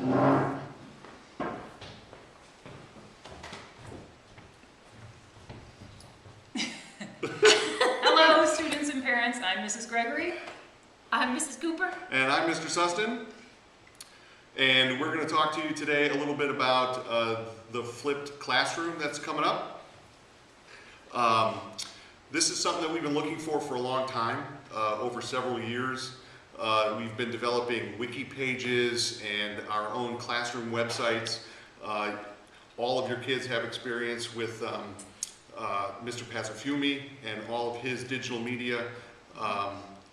Hello, students and parents. I'm Mrs. Gregory. I'm Mrs. Cooper. And I'm Mr. Sustin. And we're going to talk to you today a little bit about the flipped classroom that's coming up. This is something that we've been looking for a long time, over several years. We've been developing wiki pages and our own classroom websites. All of your kids have experience with Mr. Pazzafiumi and all of his digital media.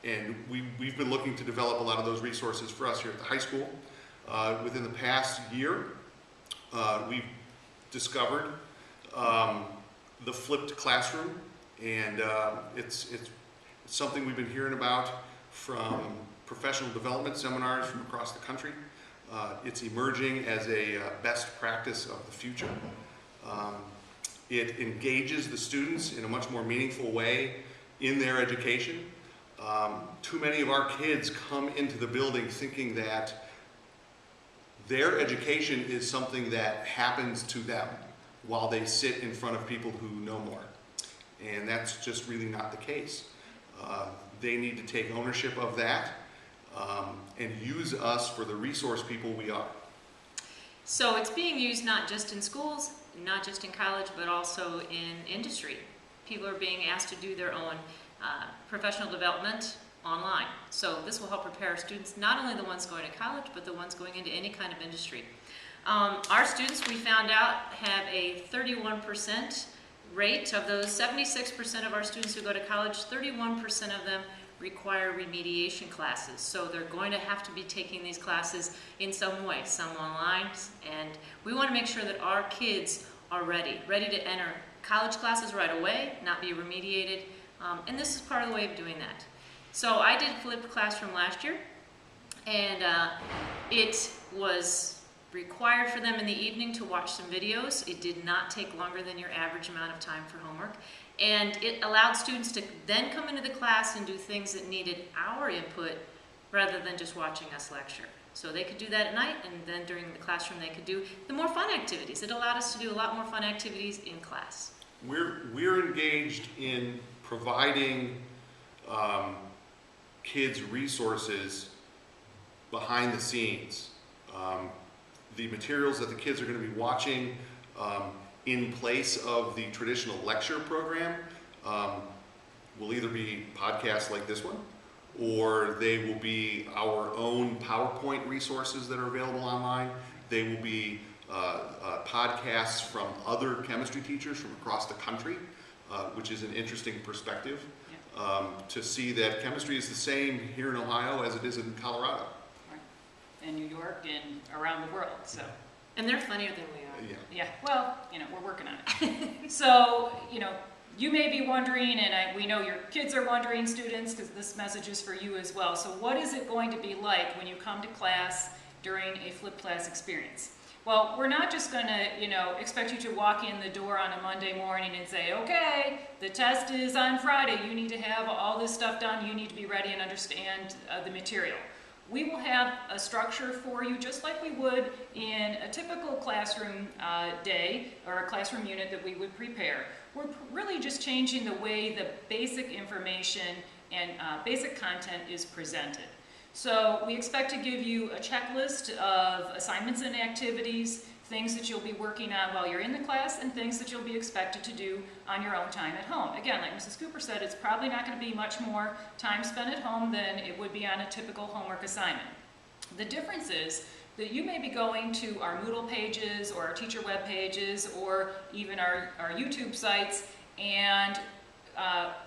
And we've been looking to develop a lot of those resources for us here at the high school. Within the past year, we've discovered the flipped classroom, and it's something we've been hearing about from professional development seminars from across the country. It's emerging as a best practice of the future. It engages the students in a much more meaningful way in their education. Too many of our kids come into the building thinking that their education is something that happens to them while they sit in front of people who know more. And that's just really not the case. They need to take ownership of that and use us for the resource people we are. So it's being used not just in schools, not just in college, but also in industry. People are being asked to do their own professional development online. So this will help prepare students, not only the ones going to college, but the ones going into any kind of industry. Our students, we found out, have a 31% rate. Of those 76% of our students who go to college, 31% of them require remediation classes. So they're going to have to be taking these classes in some way, some online, and we want to make sure that our kids are ready to enter college classes right away, not be remediated, and this is part of the way of doing that. So I did flipped classroom last year, and it was required for them in the evening to watch some videos. It did not take longer than your average amount of time for homework. And it allowed students to then come into the class and do things that needed our input rather than just watching us lecture. So they could do that at night, and then during the classroom they could do the more fun activities. It allowed us to do a lot more fun activities in class. We're engaged in providing kids resources behind the scenes. The materials that the kids are going to be watching in place of the traditional lecture program will either be podcasts like this one, or they will be our own PowerPoint resources that are available online. They will be podcasts from other chemistry teachers from across the country, which is an interesting perspective to see that chemistry is the same here in Ohio as it is in Colorado. In New York and around the world, so. And they're funnier than we are. Yeah, well, we're working on it. So, you may be wondering, and we know your kids are wondering, students, because this message is for you as well. So what is it going to be like when you come to class during a flipped class experience? Well, we're not just going to, expect you to walk in the door on a Monday morning and say, okay, the test is on Friday. You need to have all this stuff done. You need to be ready and understand the material. We will have a structure for you just like we would in a typical classroom day or a classroom unit that we would prepare. We're really just changing the way the basic information and basic content is presented. So we expect to give you a checklist of assignments and activities, things that you'll be working on while you're in the class, and things that you'll be expected to do on your own time at home. Again, like Mrs. Cooper said, it's probably not going to be much more time spent at home than it would be on a typical homework assignment. The difference is that you may be going to our Moodle pages or our teacher web pages or even our YouTube sites and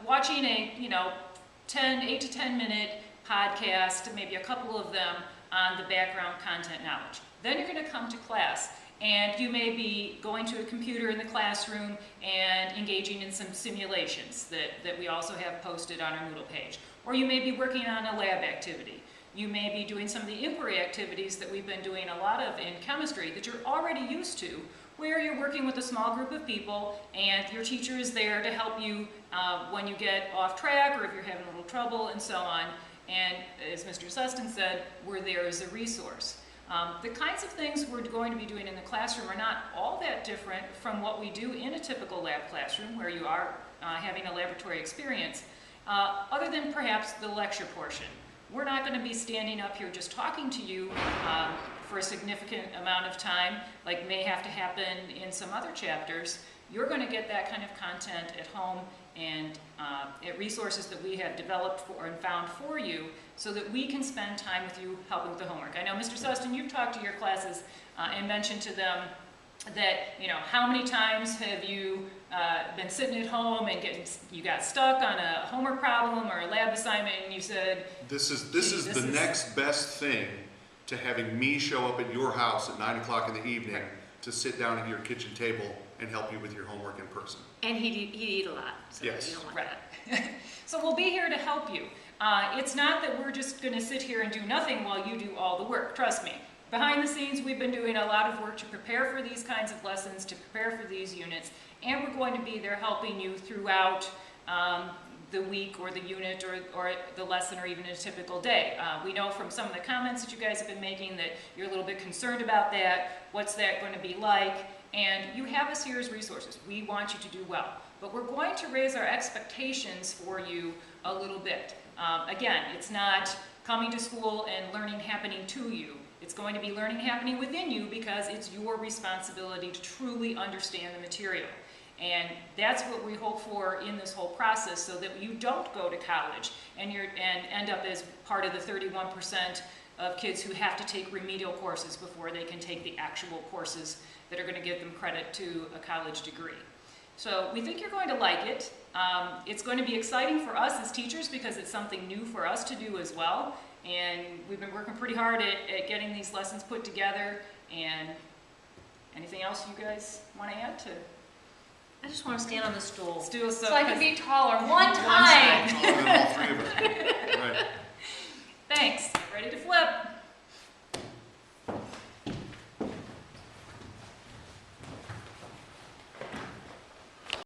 watching a 8 to 10 minute podcast, maybe a couple of them on the background content knowledge. Then you're going to come to class, and you may be going to a computer in the classroom and engaging in some simulations that we also have posted on our Moodle page. Or you may be working on a lab activity. You may be doing some of the inquiry activities that we've been doing a lot of in chemistry that you're already used to, where you're working with a small group of people and your teacher is there to help you when you get off track or if you're having a little trouble and so on. And as Mr. Sustin said, we're there as a resource. The kinds of things we're going to be doing in the classroom are not all that different from what we do in a typical lab classroom where you are having a laboratory experience, other than perhaps the lecture portion. We're not going to be standing up here just talking to you for a significant amount of time, like may have to happen in some other chapters. You're going to get that kind of content at home and at resources that we have developed for and found for you so that we can spend time with you helping with the homework. I know, Mr. Sustin, you've talked to your classes and mentioned to them that, you know, how many times have you been sitting at home and you got stuck on a homework problem or a lab assignment and you said, This is the next best thing to having me show up at your house at 9 o'clock in the evening to sit down at your kitchen table and help you with your homework in person. And he'd eat a lot, so Yes. you don't want right. that. So we'll be here to help you. It's not that we're just going to sit here and do nothing while you do all the work, trust me. Behind the scenes, we've been doing a lot of work to prepare for these kinds of lessons, to prepare for these units, and we're going to be there helping you throughout the week or the unit or the lesson or even a typical day. We know from some of the comments that you guys have been making that you're a little bit concerned about that. What's that going to be like? And you have us here as resources. We want you to do well. But we're going to raise our expectations for you a little bit. Again, it's not coming to school and learning happening to you. It's going to be learning happening within you because it's your responsibility to truly understand the material. And that's what we hope for in this whole process so that you don't go to college and end up as part of the 31% of kids who have to take remedial courses before they can take the actual courses that are going to give them credit to a college degree. So we think you're going to like it. It's going to be exciting for us as teachers because it's something new for us to do as well. And we've been working pretty hard at getting these lessons put together. And anything else you guys want to add to? I just want to stand on the stool. Stu, So I can be taller one time. Taller than all three of us.